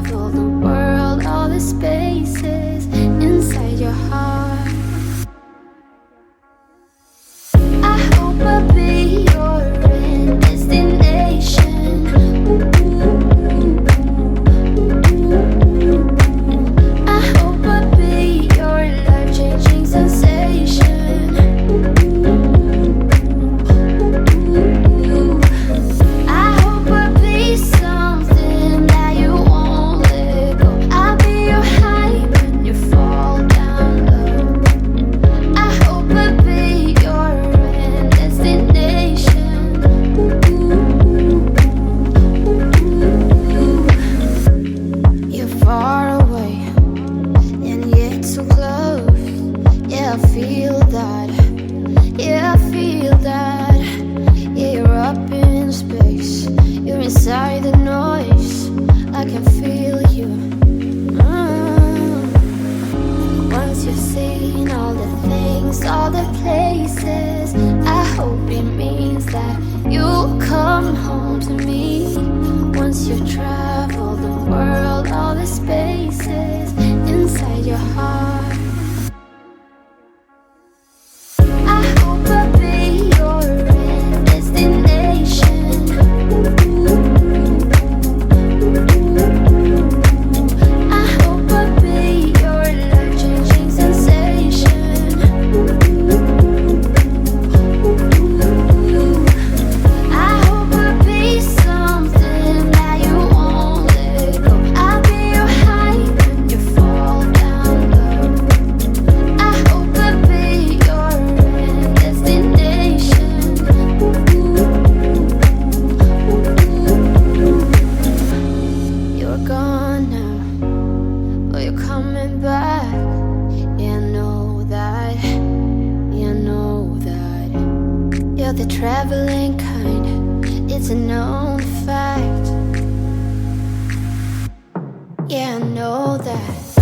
travel the world, all the spaces inside your heart. I hope I'll be your end destination. I hope I'll be your life-changing sensation. I hope I'll be something that you won't let go. I'll be your high when you fall down low. I hope I'll be your end destination. You're far away and yet so close. Yeah, I feel that. Yeah, I feel that. Yeah, you're up in space. You're inside the noise. I can feel you. Once you've seen all the things, all the places, I hope it means that you'll come home to me. Once you've traveled the world, all the spaces inside your heart. I hope I'll be your end destination. I hope I'll be your life-changing sensation. I hope I'll be something that you won't let go. I'll be your high when you fall down low. I hope I'll be your end destination. You're gone now, but you're coming back. Yeah, I know that. Yeah, I know that. You're the traveling kind. It's a known fact. Yeah, I know that.